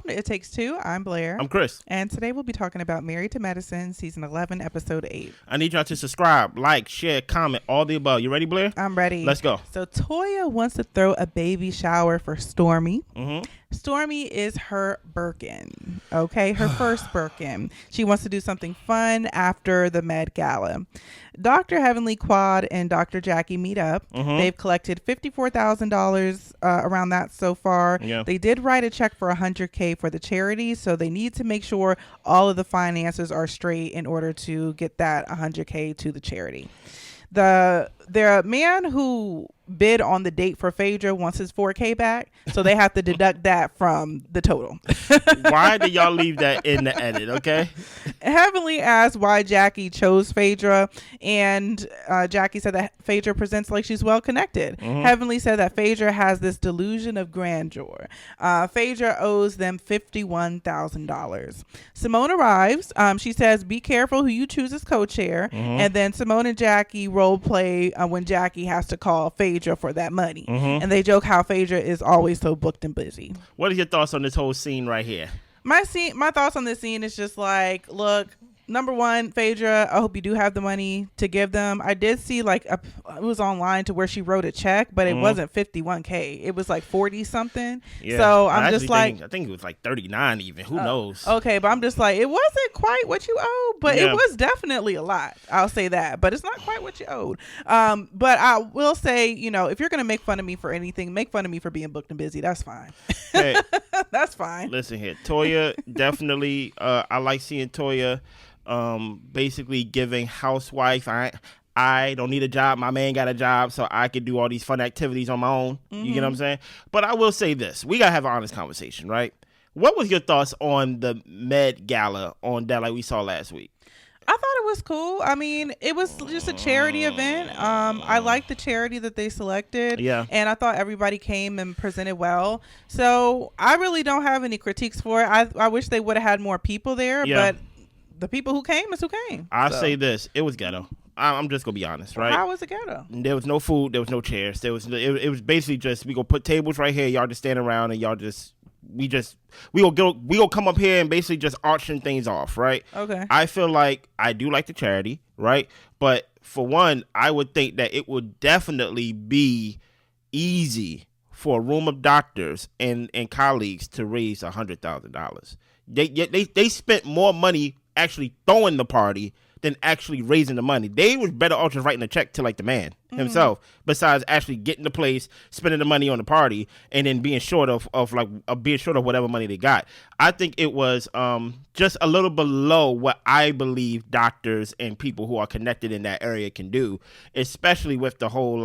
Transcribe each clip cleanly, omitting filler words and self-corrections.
welcome to It Takes Two. I'm Blair. I'm Chris. And today we'll be talking about Married to Medicine, Season 11, Episode 8. I need y'all to subscribe, like, share, comment, all the above. You ready, Blair? I'm ready. Let's go. So Toya wants to throw a baby shower for Stormy. Mm-hmm. Stormy is her Birkin, okay? Her first Birkin. She wants to do something fun after the Med Gala. Dr. Heavenly Quad and Dr. Jackie meet up. Mm-hmm. They've collected $54,000 around that so far. Yeah. They did write a check for $100K for the charity, so they need to make sure all of the finances are straight in order to get that $100K to the charity. The man who bid on the date for Phaedra wants his $4K back, so they have to deduct that from the total. Why did y'all leave that in the edit, okay? Heavenly asked why Jackie chose Phaedra, and Jackie said that Phaedra presents like she's well connected. Mm-hmm. Heavenly said that Phaedra has this delusion of grandeur. Phaedra owes them $51,000. Simone arrives. She says, be careful who you choose as co-chair. Mm-hmm. And then Simone and Jackie role play when Jackie has to call Phaedra for that money. Mm-hmm. And they joke how Phaedra is always so booked and busy. What are your thoughts on this whole scene right here? My thoughts on this scene is just like, look, number one, Phaedra, I hope you do have the money to give them. I did see it was online to where she wrote a check, but it wasn't $51K. It was like 40 something. Yeah. So I'm just like, I think it was like 39 even. Who knows? Okay, but I'm just like, it wasn't quite what you owed, but it was definitely a lot. I'll say that, but it's not quite what you owed. But I will say, if you're gonna make fun of me for anything, make fun of me for being booked and busy. That's fine. Hey, that's fine. Listen here, Toya definitely. I like seeing Toya. Basically giving housewife, I don't need a job, my man got a job, so I can do all these fun activities on my own. Mm-hmm. You get what I'm saying? But I will say this, we gotta have an honest conversation, right? What was your thoughts on the Med Gala on that like we saw last week? I thought it was cool. I mean, it was just a charity event. I liked the charity that they selected. Yeah. And I thought everybody came and presented well. So I really don't have any critiques for it. I wish they would have had more people there, but the people who came is who came. I'll say this. It was ghetto. I'm just going to be honest, right? How was it ghetto? There was no food. There was no chairs. It was basically just, we going to put tables right here. Y'all just stand around and y'all just, we gonna come up here and basically just auction things off, right? Okay. I feel like I do like the charity, right? But for one, I would think that it would definitely be easy for a room of doctors and colleagues to raise $100,000. They spent more money actually throwing the party than actually raising the money. They was better off just writing a check to like the man himself, besides actually getting the place, spending the money on the party, and then being short of whatever money they got. I think it was just a little below what I believe doctors and people who are connected in that area can do, especially with the whole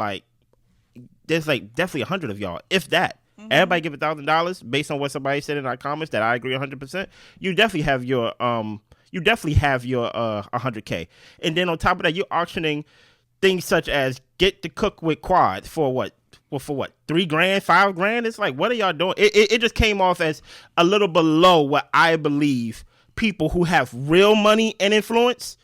there's definitely 100 of y'all, if that. Mm-hmm. Everybody give $1,000 based on what somebody said in our comments that I agree 100%. You definitely have your 100K, and then on top of that, you're auctioning things such as get to cook with quads for what? Well, for what? $3,000, $5,000? It's like, what are y'all doing? It just came off as a little below what I believe people who have real money and influence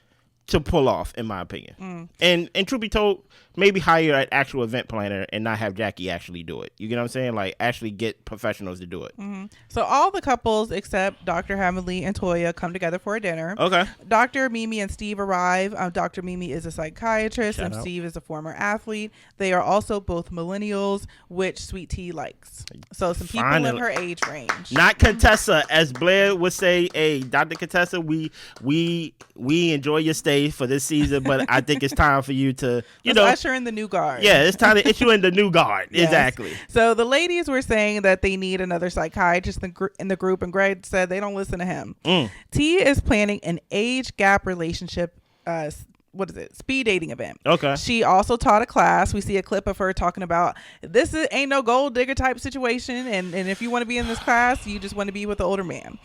to pull off, in my opinion. And truth be told, maybe hire an actual event planner and not have Jackie actually do it. You get what I'm saying? Like, actually get professionals to do it. Mm-hmm. So all the couples except Dr. Heavenly and Toya come together for a dinner. Okay. Dr. Mimi and Steve arrive. Dr. Mimi is a psychiatrist and Steve is a former athlete. They are also both millennials, which Sweet Tea likes. So some people in her age range. Not Contessa, as Blair would say. Hey, Dr. Contessa, we enjoy your stay for this season, but I think it's time for you to, usher in the new guard. Yeah, it's time to issue in the new guard. Yes. Exactly. So the ladies were saying that they need another psychiatrist in the group, and Greg said they don't listen to him. T is planning an age gap relationship speed dating event. Okay. She also taught a class. We see a clip of her talking about ain't no gold digger type situation, and if you want to be in this class, you just want to be with the older man.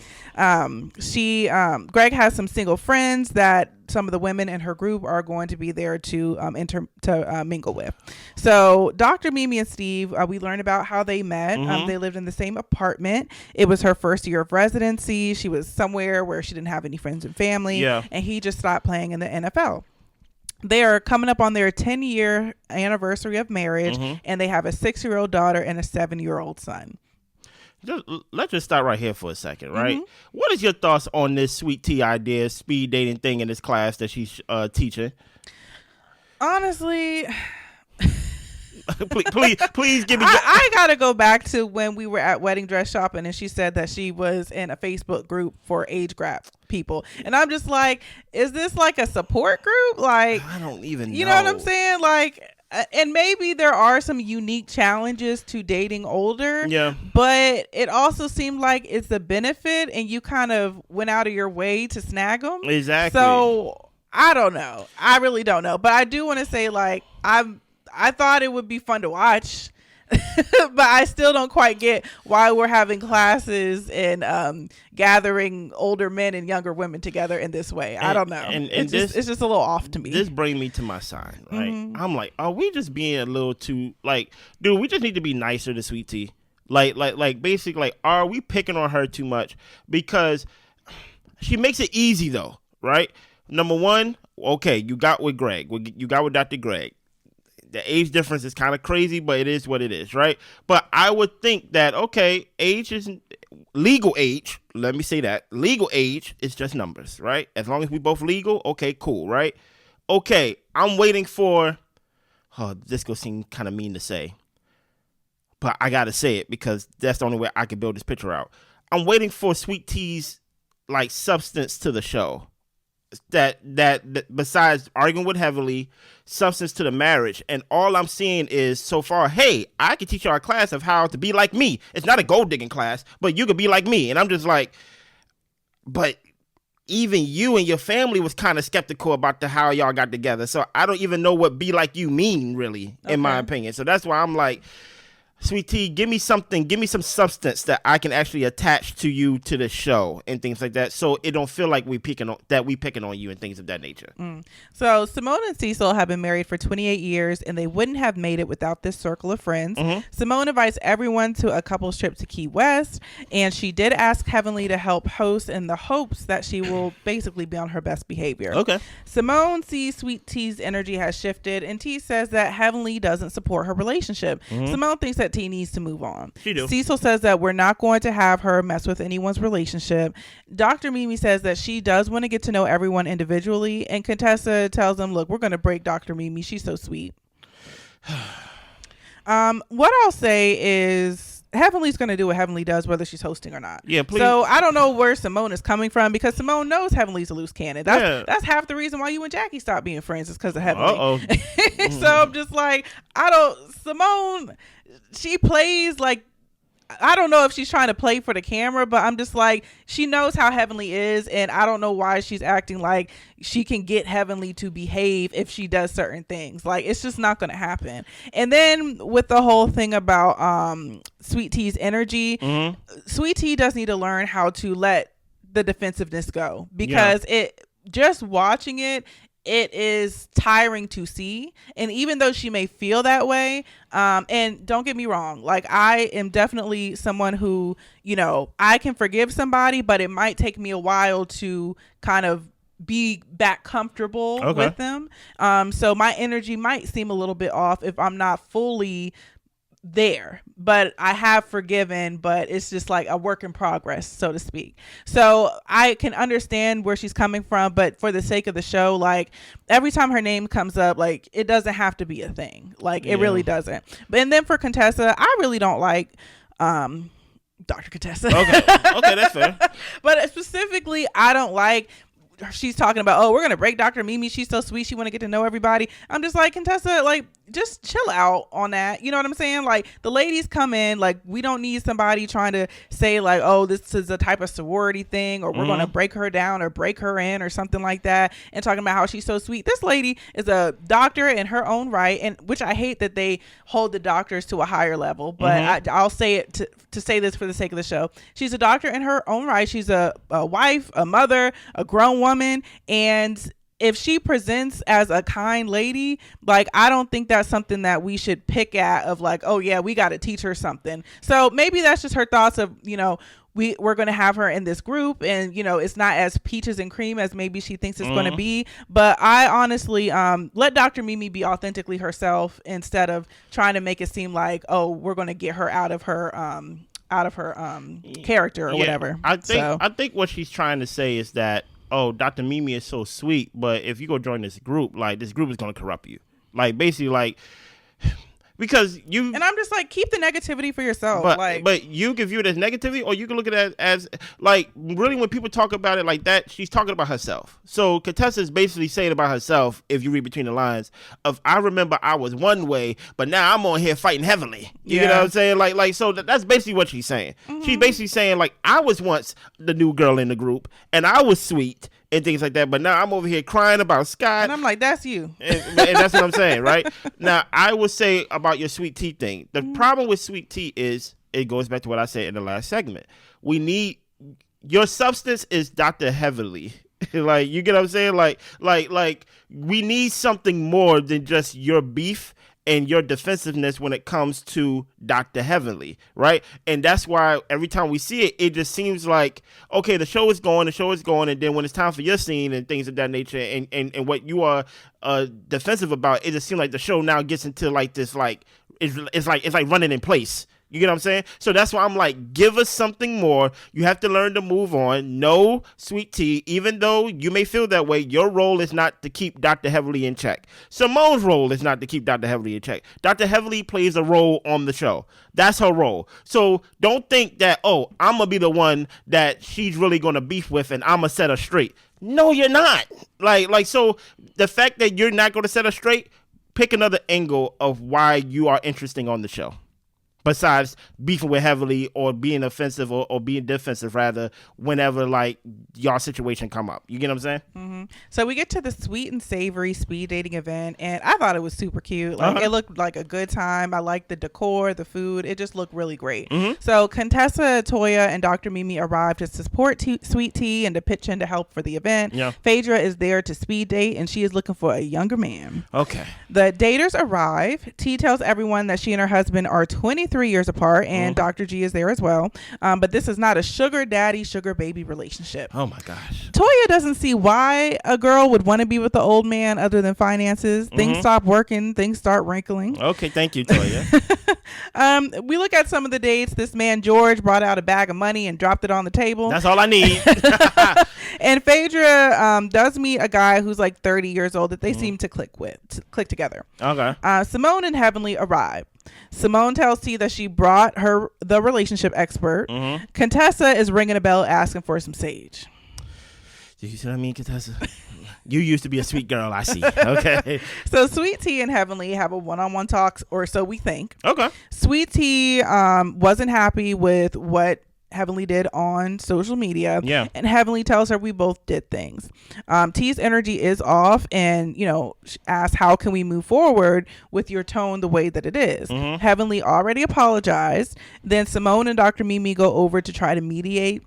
Greg has some single friends that some of the women in her group are going to be there to mingle with. So Dr. Mimi and Steve, we learned about how they met. They lived in the same apartment. It was her first year of residency. She was somewhere where she didn't have any friends and family, and he just stopped playing in the NFL. They are coming up on their 10-year anniversary of marriage, and they have a 6-year-old daughter and a 7-year-old son. let's just start right here for a second, right? Mm-hmm. What is your thoughts on this Sweet Tea idea, speed dating thing in this class that she's teaching? Honestly, please give me. I gotta go back to when we were at wedding dress shopping, and she said that she was in a Facebook group for age gap people, and I'm just like, is this like a support group? Like, I don't even know. You know what I'm saying? Like, and maybe there are some unique challenges to dating older. Yeah. But it also seemed like it's a benefit, and you kind of went out of your way to snag them. Exactly. So I don't know. I really don't know. But I do want to say, like, I thought it would be fun to watch, but I still don't quite get why we're having classes and gathering older men and younger women together in this way. I don't know. And it's just a little off to me. This brings me to my sign, right? Mm-hmm. I'm like, are we just being a little too, like, dude, we just need to be nicer to Sweet Tea. Like basically, like, are we picking on her too much? Because she makes it easy, though, right? Number one, okay, you got with Greg. You got with Dr. Greg. The age difference is kind of crazy, but it is what it is, right? But I would think that, okay, age isn't legal age. Let me say that. Legal age is just numbers, right? As long as we both legal, okay, cool, right? Okay, I'm waiting for, this gonna seem kind of mean to say, but I got to say it because that's the only way I can build this picture out. I'm waiting for Sweet Tea's, like, substance to the show. That besides arguing with Heavenly, substance to the marriage, and all I'm seeing is so far, hey, I can teach you a class of how to be like me. It's not a gold digging class, but you could be like me. And I'm just like, but even you and your family was kind of skeptical about how y'all got together. So I don't even know what be like you mean, really, in my opinion. So that's why I'm like, Sweet Tea, give me some substance that I can actually attach to you to the show and things like that, so it don't feel like we picking on you and things of that nature. So Simone and Cecil have been married for 28 years, and they wouldn't have made it without this circle of friends. Mm-hmm. Simone invites everyone to a couple's trip to Key West, and she did ask Heavenly to help host in the hopes that she will basically be on her best behavior. Okay. Simone sees Sweet Tea's energy has shifted, and T says that Heavenly doesn't support her relationship. Mm-hmm. Simone thinks that T needs to move on. She do. Cecil says that we're not going to have her mess with anyone's relationship. Dr. Mimi says that she does want to get to know everyone individually, and Contessa tells them, look, we're going to break Dr. Mimi. She's so sweet. What I'll say is Heavenly's going to do what Heavenly does, whether she's hosting or not. Yeah, please. So I don't know where Simone is coming from, because Simone knows Heavenly's a loose cannon. That's half the reason why you and Jackie stopped being friends, is because of Heavenly. So I'm just like, Simone, she plays like, I don't know if she's trying to play for the camera, but I'm just like, she knows how Heavenly is, and I don't know why she's acting like she can get Heavenly to behave if she does certain things. Like, it's just not going to happen. And then with the whole thing about Sweet Tea's energy, Sweet Tea does need to learn how to let the defensiveness go, because just watching it is tiring to see. And even though she may feel that way, and don't get me wrong, like, I am definitely someone who, I can forgive somebody, but it might take me a while to kind of be back comfortable with them. So my energy might seem a little bit off if I'm not fully there, but I have forgiven, but it's just like a work in progress, so to speak. So I can understand where she's coming from, but for the sake of the show, like, every time her name comes up, like, it doesn't have to be a thing. Like, it really doesn't. And then for Contessa, I really don't like Dr. Contessa. Okay, that's fair. But specifically, I don't like, she's talking about, we're gonna break Dr. Mimi, she's so sweet, she want to get to know everybody. I'm just like, Contessa, like, just chill out on that. You know what I'm saying? Like, the ladies come in, like, we don't need somebody trying to say like, this is a type of sorority thing, or we're gonna break her down or break her in or something like that, and talking about how she's so sweet. This lady is a doctor in her own right, and which I hate that they hold the doctors to a higher level, but I'll say it to say this for the sake of the show. She's a doctor in her own right. She's a wife, a mother, a grown woman, and if she presents as a kind lady, like, I don't think that's something that we should pick at of like, we got to teach her something. So maybe that's just her thoughts of, we're going to have her in this group, and it's not as peaches and cream as maybe she thinks it's going to be. But I honestly let Dr. Mimi be authentically herself, instead of trying to make it seem like, we're going to get her out of her character or whatever. I think what she's trying to say is that, oh, Dr. Mimi is so sweet, but if you go join this group, like this group is gonna corrupt you. Like basically like because you and I'm just like, keep the negativity for yourself. But you can view it as negativity, or you can look at it as like really when people talk about it like that, she's talking about herself. So Contessa is basically saying about herself, if you read between the lines, of I remember I was one way, but now I'm on here fighting heavily. You know what I'm saying? Like so that's basically what she's saying. Mm-hmm. She's basically saying like I was once the new girl in the group, and I was sweet and things like that, but now I'm over here crying about Scott. And I'm like, that's you. And that's what I'm saying, right? Now, I would say about your sweet tea thing. The problem with sweet tea is, it goes back to what I said in the last segment. We need, your substance is Dr. Heavily. Like, you get what I'm saying? Like, we need something more than just your beef and your defensiveness when it comes to Dr. Heavenly, right? And that's why every time we see it, it just seems like, okay, the show is going, and then when it's time for your scene and things of that nature, and what you are defensive about, it just seems like the show now gets into like this, like, it's like running in place. You get what I'm saying? So that's why I'm like, give us something more. You have to learn to move on. No, sweet tea, even though you may feel that way, your role is not to keep Dr. Heavily in check. Simone's role is not to keep Dr. Heavily in check. Dr. Heavily plays a role on the show. That's her role. So don't think that, oh, I'm going to be the one that she's really going to beef with and I'm going to set her straight. No, you're not. Like, so the fact that you're not going to set her straight, pick another angle of why you are interesting on the show. Besides beefing with Heavily or being offensive or being defensive, rather, whenever, like, y'all situation come up. You get what I'm saying? Mm-hmm. So we get to the sweet and savory speed dating event, and I thought it was super cute. Like, it looked like a good time. I liked the decor, the food. It just looked really great. Mm-hmm. So Contessa, Toya, and Dr. Mimi arrived to support Sweet Tea and to pitch in to help for the event. Yeah. Phaedra is there to speed date, and she is looking for a younger man. Okay. The daters arrive. T tells everyone that she and her husband are 23 years apart, and Dr. G is there as well, but this is not a sugar daddy sugar baby relationship. Oh my gosh. Toya doesn't see why a girl would want to be with the old man other than finances. Things stop working, things start wrinkling. Okay, thank you, Toya. We look at some of the dates. This man George brought out a bag of money and dropped it on the table. That's all I need. And Phaedra does meet a guy who's like 30 years old that they seem to click together. Okay. Simone and Heavenly arrive. Simone tells T that she brought the relationship expert. Contessa is ringing a bell asking for some sage. Do you see what I mean, Contessa? You used to be a sweet girl, I see. Okay. So Sweet Tea and Heavenly have a one-on-one talk, or so we think. Okay. Sweet Tea wasn't happy with what Heavenly did on social media. Yeah. And Heavenly tells her we both did things. T's energy is off, and, you know, asks, how can we move forward with your tone the way that it is? Heavenly already apologized. Then Simone and Dr. Mimi go over to try to mediate.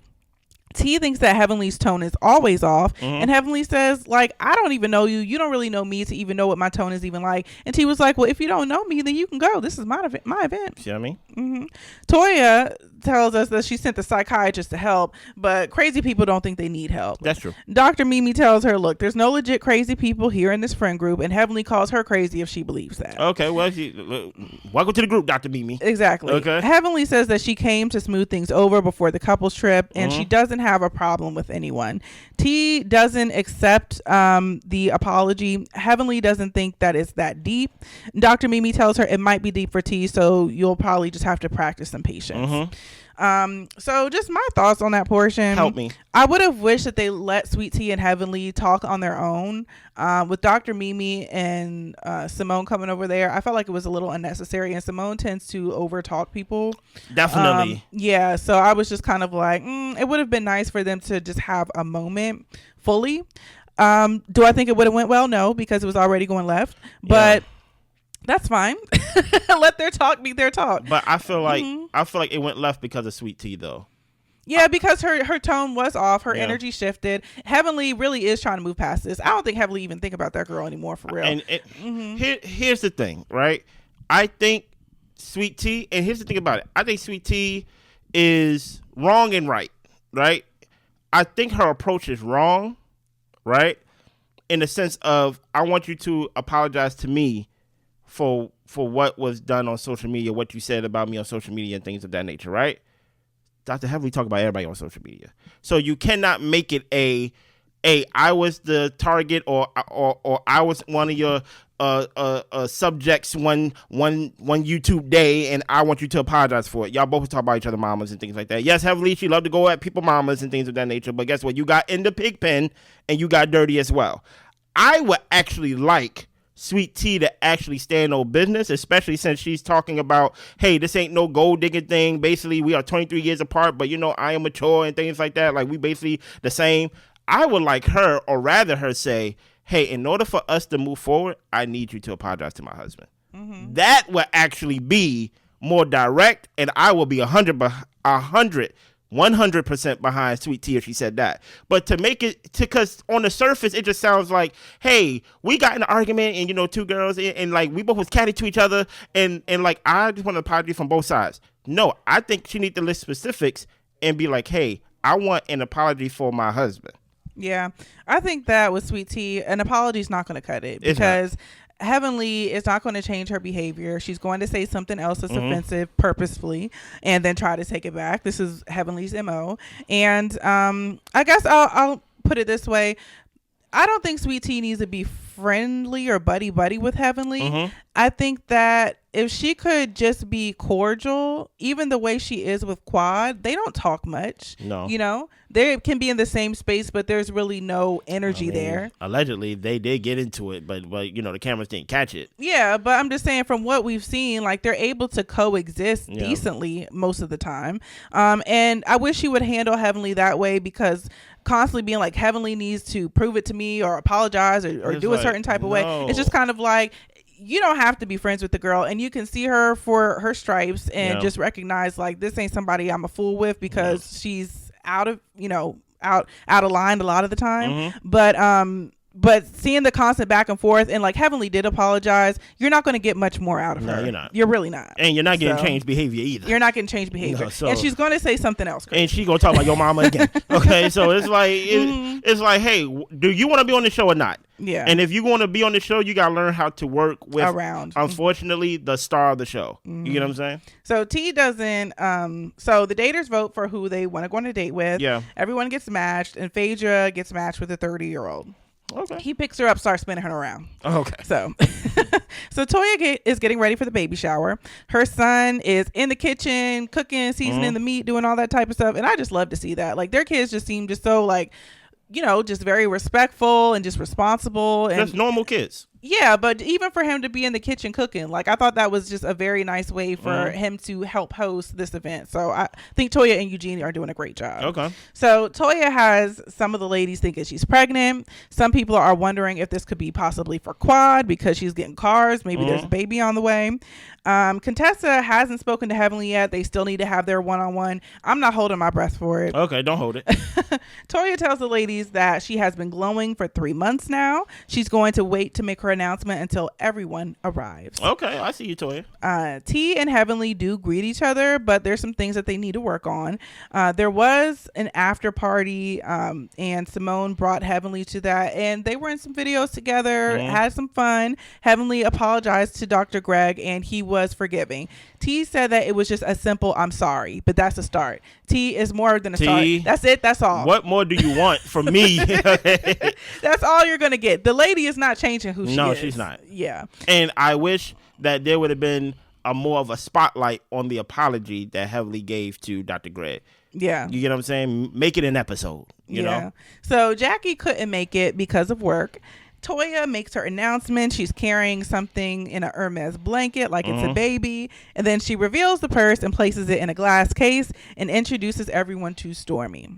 T thinks that Heavenly's tone is always off, and Heavenly says, like, I don't even know you. You don't really know me to even know what my tone is even like. And T was like, well, if you don't know me, then you can go. This is my event. See what I mean? Toya tells us that she sent the psychiatrist to help, but crazy people don't think they need help. That's true. Dr. Mimi tells her, look, there's no legit crazy people here in this friend group, and Heavenly calls her crazy if she believes that. Okay, well, welcome to the group, Dr. Mimi. Exactly. Okay. Heavenly says that she came to smooth things over before the couples trip, and she doesn't have a problem with anyone. T doesn't accept the apology. Heavenly doesn't think that it's that deep. Dr. Mimi tells her it might be deep for T, so you'll probably just have to practice some patience. So just my thoughts on that portion. Help me. I would have wished that they let Sweet Tea and Heavenly talk on their own. With Dr. Mimi and Simone coming over there, I felt like it was a little unnecessary, and Simone tends to over talk people. Definitely. Yeah, so I was just kind of like, it would have been nice for them to just have a moment fully. Do I think it would have went well? No, because it was already going left, but that's fine. Let their talk be their talk. But I feel like it went left because of Sweet Tea, though. Yeah, because her tone was off. Her energy shifted. Heavenly really is trying to move past this. I don't think Heavenly even think about that girl anymore, for real. And here's the thing, right? I think Sweet Tea, and here's the thing about it. I think Sweet Tea is wrong and right? I think her approach is wrong, right? In the sense of, I want you to apologize to me for what was done on social media, what you said about me on social media and things of that nature, right? Dr. Heavenly talk about everybody on social media. So you cannot make it I was the target or I was one of your subjects one YouTube day and I want you to apologize for it. Y'all both talk about each other mamas and things like that. Yes, Heavenly, she loved to go at people mamas and things of that nature, but guess what? You got in the pig pen and you got dirty as well. I would actually like Sweet Tea to actually stand on business, especially since she's talking about, hey, this ain't no gold digging thing. Basically, we are 23 years apart, but I am mature and things like that. Like, we basically the same. I would like her, or rather her, say, hey, in order for us to move forward, I need you to apologize to my husband. Mm-hmm. That would actually be more direct, and I will be 100% behind Sweet Tea if she said that. But to make it, because on the surface, it just sounds like, hey, we got in an argument, and, two girls, and like, we both was catty to each other, and like, I just want an apology from both sides. No, I think she need to list specifics and be like, hey, I want an apology for my husband. Yeah, I think that with Sweet Tea, an apology is not going to cut it because Heavenly is not going to change her behavior. She's going to say something else that's offensive purposefully and then try to take it back. This is Heavenly's MO. And I guess I'll put it this way. I don't think Sweet Tea needs to be friendly or buddy with Heavenly. I think that if she could just be cordial, even the way she is with Quad, they don't talk much. No. They can be in the same space, but there's really no energy there. Allegedly, they did get into it, but the cameras didn't catch it. Yeah, but I'm just saying from what we've seen, like, they're able to coexist decently most of the time. And I wish she would handle Heavenly that way, because constantly being like, Heavenly needs to prove it to me or apologize or do a certain type of way. It's just kind of like, you don't have to be friends with the girl, and you can see her for her stripes and just recognize, like, this ain't somebody I'm a fool with, because she's out of line a lot of the time. But seeing the constant back and forth, and like, Heavenly did apologize, you're not going to get much more out of her. You're not. You're really not. And you're not getting changed behavior either. You're not getting changed behavior. And she's going to say something else crazy. And she's going to talk about your mama again. Okay, so it's like, it's like, hey, do you want to be on the show or not? Yeah. And if you want to be on the show, you got to learn how to work with, unfortunately, the star of the show. You get what I'm saying? So T doesn't, so the daters vote for who they want to go on a date with. Yeah. Everyone gets matched, and Phaedra gets matched with a 30-year-old. Okay. He picks her up, starts spinning her around. Okay. So Toya is getting ready for the baby shower. Her son is in the kitchen, cooking, seasoning the meat, doing all that type of stuff. And I just love to see that. Like, their kids just seem just so, like, just very respectful and just responsible. And just normal kids. Yeah, but even for him to be in the kitchen cooking, like, I thought that was just a very nice way for him to help host this event. So I think Toya and Eugene are doing a great job. Okay. So Toya has some of the ladies thinking she's pregnant. Some people are wondering if this could be possibly for Quad, because she's getting cars. Maybe there's a baby on the way. Contessa hasn't spoken to Heavenly yet. They still need to have their one-on-one. I'm not holding my breath for it. Okay, don't hold it. Toya tells the ladies that she has been glowing for 3 months now. She's going to wait to make her announcement until everyone arrives. Okay, I see you, Toya. T and Heavenly do greet each other, but there's some things that they need to work on. There was an after party, and Simone brought Heavenly to that, and they were in some videos together, had some fun. Heavenly apologized to Dr. Greg, and he was forgiving. T said that it was just a simple "I'm sorry," but that's a start. T is more than a start. That's it. That's all. What more do you want from me? That's all you're gonna get. The lady is not changing who she is. No, she's not. Yeah. And I wish that there would have been more of a spotlight on the apology that Heavenly gave to Dr. Greg. Yeah. You get what I'm saying? Make it an episode, you know? So Jackie couldn't make it because of work. Toya makes her announcement. She's carrying something in a Hermes blanket like it's a baby. And then she reveals the purse and places it in a glass case and introduces everyone to Stormy.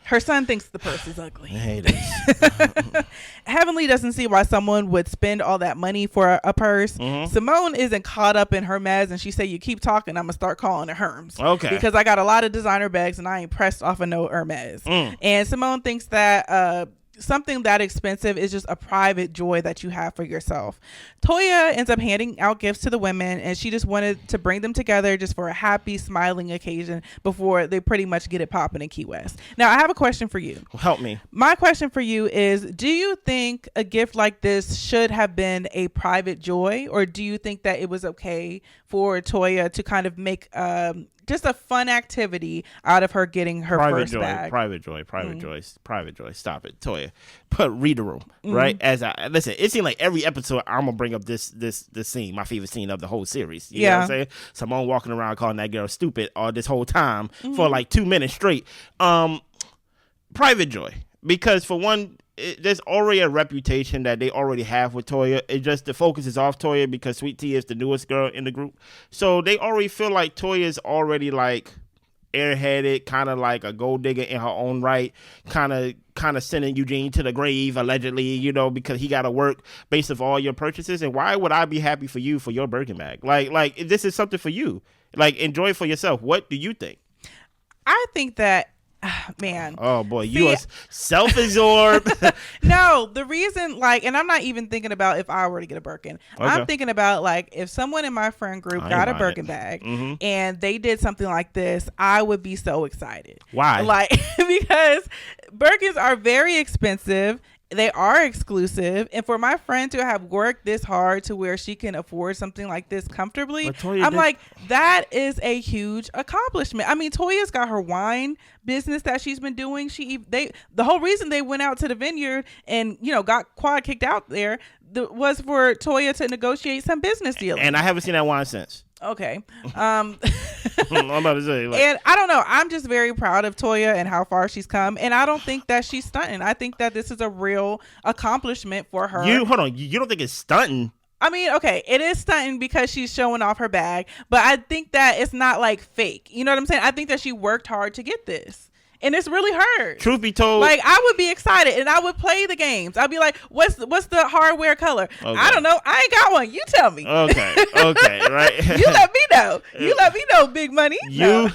Her son thinks the purse is ugly. I hate it. Heavenly doesn't see why someone would spend all that money for a purse. Simone isn't caught up in Hermes, and she said, "You keep talking, I'm gonna start calling it Herms." Okay. Because I got a lot of designer bags and I ain't pressed off of no Hermes. And Simone thinks that something that expensive is just a private joy that you have for yourself. Toya ends up handing out gifts to the women, and she just wanted to bring them together just for a happy, smiling occasion before they pretty much get it popping in Key West. Now, I have a question for you. Help me. My question for you is, do you think a gift like this should have been a private joy, or do you think that it was okay for Toya to kind of make just a fun activity out of her getting her first bag. Private joy. Stop it, Toya. But read the room, right? As I listen, it seems like every episode I'm gonna bring up this scene, my favorite scene of the whole series. You know what I'm saying? Simone walking around calling that girl stupid all this whole time for like 2 minutes straight. Private joy, because for one, there's already a reputation that they already have with Toya. It just the focus is off Toya because Sweet Tea is the newest girl in the group, so they already feel like Toya is already like airheaded, kind of like a gold digger in her own right, kind of sending Eugene to the grave allegedly, you know, because he got to work based off all your purchases. And why would I be happy for you for your Birkin bag? Like this is something for you. Like, enjoy it for yourself. What do you think? I think that, man. Oh boy, you are self-absorbed. No, the reason, like, and I'm not even thinking about if I were to get a Birkin. Okay. I'm thinking about like if someone in my friend group got a Birkin bag and they did something like this, I would be so excited. Why? Like, because Birkins are very expensive. They are exclusive, and for my friend to have worked this hard to where she can afford something like this comfortably, I'm like, that is a huge accomplishment. I mean, Toya's got her wine business that she's been doing. The whole reason they went out to the vineyard and, you know, got Quad kicked out there was for Toya to negotiate some business deals. And I haven't seen that wine since. Okay. I'm about to say, like, and I don't know. I'm just very proud of Toya and how far she's come. And I don't think that she's stunting. I think that this is a real accomplishment for her. Hold on. You don't think it's stunting? I mean, okay, it is stunting because she's showing off her bag, but I think that it's not like fake. You know what I'm saying? I think that she worked hard to get this. And it's really hurt. Truth be told, like, I would be excited and I would play the games. I'd be like, what's the hardware color? Okay. I don't know. I ain't got one. You tell me. Okay, right. You let me know. You let me know, big money. You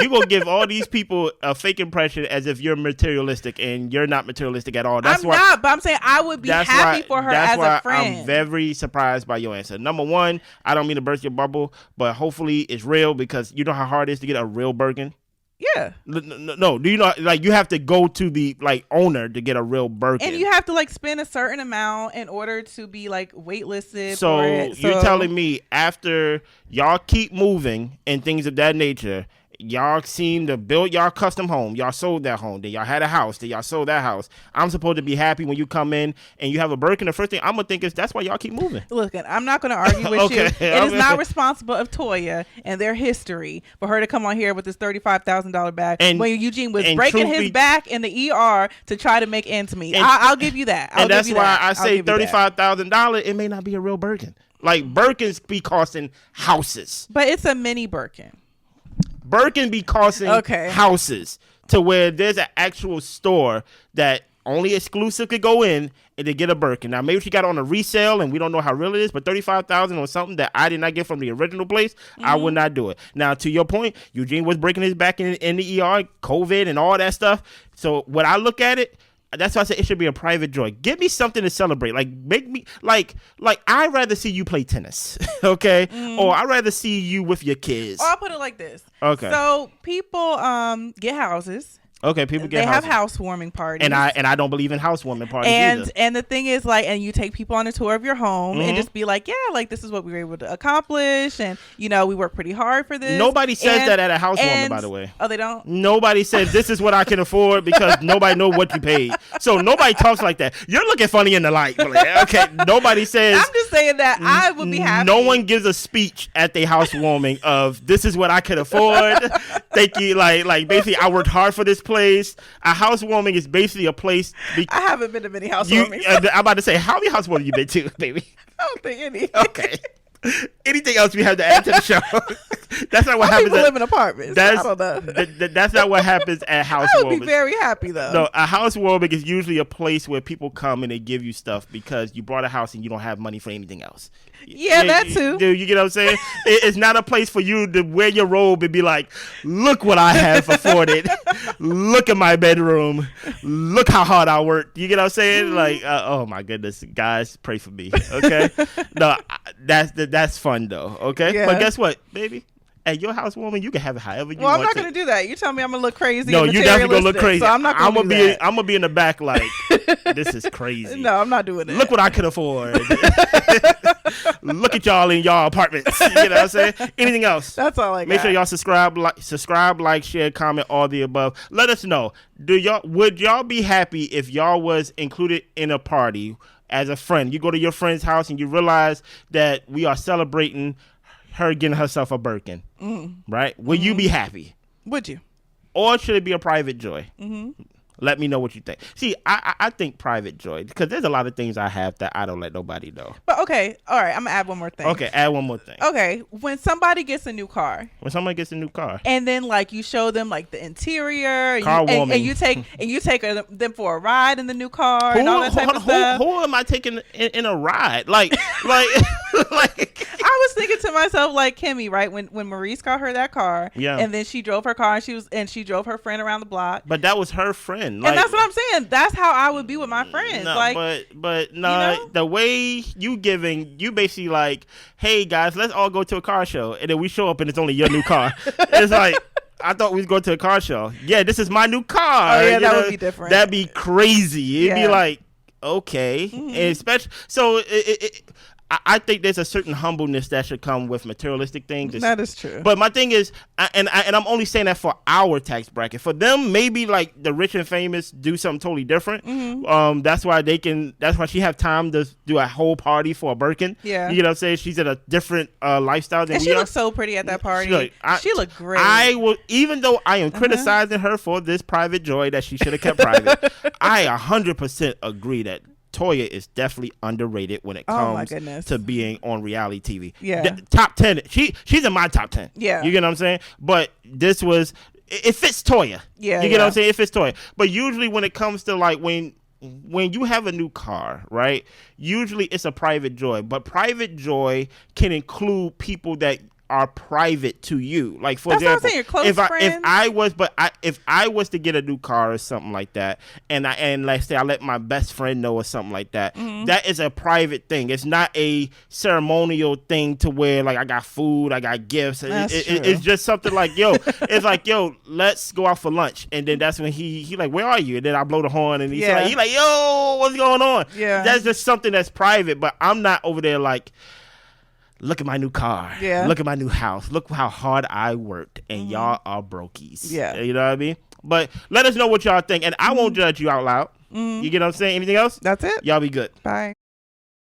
gonna give all these people a fake impression as if you're materialistic, and you're not materialistic at all. I'm not, but I'm saying I would be happy for her as a friend. I'm very surprised by your answer. Number one, I don't mean to burst your bubble, but hopefully it's real, because you know how hard it is to get a real Birkin. Yeah. No. Do you know, like, you have to go to the, like, owner to get a real Birkin, and you have to, like, spend a certain amount in order to be, like, waitlisted. So you're telling me after y'all keep moving and things of that nature, y'all seem to build y'all custom home. Y'all sold that home. Then y'all had a house. Then y'all sold that house. I'm supposed to be happy when you come in and you have a Birkin. The first thing I'm going to think is that's why y'all keep moving. Look, I'm not going to argue with you. It is not responsible of Toya and their history for her to come on here with this $35,000 bag when Eugene was breaking his back in the ER to try to make ends meet. I'll give you that. And that's why I say $35,000, it may not be a real Birkin. Like, Birkins be costing houses. But it's a mini Birkin. Birkin be costing houses, to where there's an actual store that only exclusive could go in and to get a Birkin. Now, maybe she got it on a resale and we don't know how real it is, but $35,000 on something that I did not get from the original place, I would not do it. Now, to your point, Eugene was breaking his back in the ER, COVID and all that stuff. So when I look at it, that's why I said it should be a private joy. Give me something to celebrate. Like, make me like I'd rather see you play tennis, okay? Or I'd rather see you with your kids. Or I'll put it like this. Okay. So people get houses. Okay, people get they houses. have housewarming parties, and I don't believe in housewarming parties either. And the thing is, like, and you take people on a tour of your home and just be like, yeah, like, this is what we were able to accomplish, and you know, we worked pretty hard for this. Nobody says that at a housewarming, by the way. Oh, they don't. Nobody says this is what I can afford because nobody know what you paid. So nobody talks like that. You're looking funny in the light. Like, okay, nobody says. I'm just saying that I would be happy. No one gives a speech at the housewarming of this is what I could afford. Thank you. Like basically, I worked hard for this place. A housewarming is basically a place. I haven't been to many housewarmings. I'm about to say, how many housewarmings you been to, baby? I don't think any. Okay. Anything else we have to add to the show? That's not what happens. People live in apartments. I don't know. That's not what happens at housewarming. I would be very happy though. No, a housewarming is usually a place where people come and they give you stuff because you brought a house and you don't have money for anything else. Yeah, that too. You get what I'm saying? It's not a place for you to wear your robe and be like, look what I have afforded. Look at my bedroom. Look how hard I worked. You get what I'm saying? Like, oh my goodness, guys, pray for me. Okay. No, that's fun though. Okay. Yeah. But guess what, baby? at your housewarming, you can have it however you want. want. Well, I'm not going to do that. You tell me I'm going to look crazy. No, you definitely going to look crazy. So I'm not going to do that. I'm going to be in the back like, this is crazy. No, I'm not doing it. Look what I could afford. Look at y'all in y'all apartments. You know what I'm saying? Anything else? That's all I got. Make sure y'all subscribe, like, share, comment, all the above. Let us know. Would y'all be happy if y'all was included in a party as a friend? You go to your friend's house and you realize that we are celebrating her getting herself a Birkin, right? Would you be happy? Would you? Or should it be a private joy? Let me know what you think. See, I think private joy, because there's a lot of things I have that I don't let nobody know. But okay, all right, I'm gonna add one more thing. Okay, add one more thing. Okay, when somebody gets a new car. And then like you show them like the interior, warming. and you take them for a ride in the new car and all that type of stuff. Who am I taking in a ride? Like I was thinking to myself, like Kimmy, right? When Maurice got her that car, and then she drove her car and she drove her friend around the block. But that was her friend. Like, and that's what I'm saying. That's how I would be with my friends. No, like, but no, you know? The way you basically like, hey guys, let's all go to a car show, and then we show up and it's only your new car. It's like, I thought we was going to a car show. Yeah, this is my new car. Oh yeah, that would be different. That'd be crazy. It'd be like, okay, and especially so. I think there's a certain humbleness that should come with materialistic things. That is true. But my thing is, and I'm only saying that for our tax bracket. For them, maybe like the rich and famous do something totally different. That's why she have time to do a whole party for a Birkin. Yeah. You know what I'm saying? She's in a different lifestyle than and we she are. looked so pretty at that party. She looked great. I will, even though I am criticizing her for this private joy that she should have kept private, I 100% agree that Toya is definitely underrated when it comes to being on reality TV. Yeah. Top 10. She's in my top 10. Yeah. You get what I'm saying? But this was, it fits Toya. Yeah. You get what I'm saying? It fits Toya. But usually when it comes to like when you have a new car, right? Usually it's a private joy. But private joy can include people that are private to you. Like for example, what I'm saying, your close friends. If I was to get a new car or something like that, and let's say I let my best friend know or something like that, that is a private thing. It's not a ceremonial thing to where like I got food, I got gifts. It's just something like, yo, it's like, yo, let's go out for lunch, and then that's when he like, where are you? And then I blow the horn, and he's like, yo, what's going on? Yeah, that's just something that's private. But I'm not over there like, look at my new car. Yeah. Look at my new house. Look how hard I worked, and y'all are brokies. Yeah. You know what I mean? But let us know what y'all think, and I won't judge you out loud. You get what I'm saying? Anything else? That's it. Y'all be good. Bye.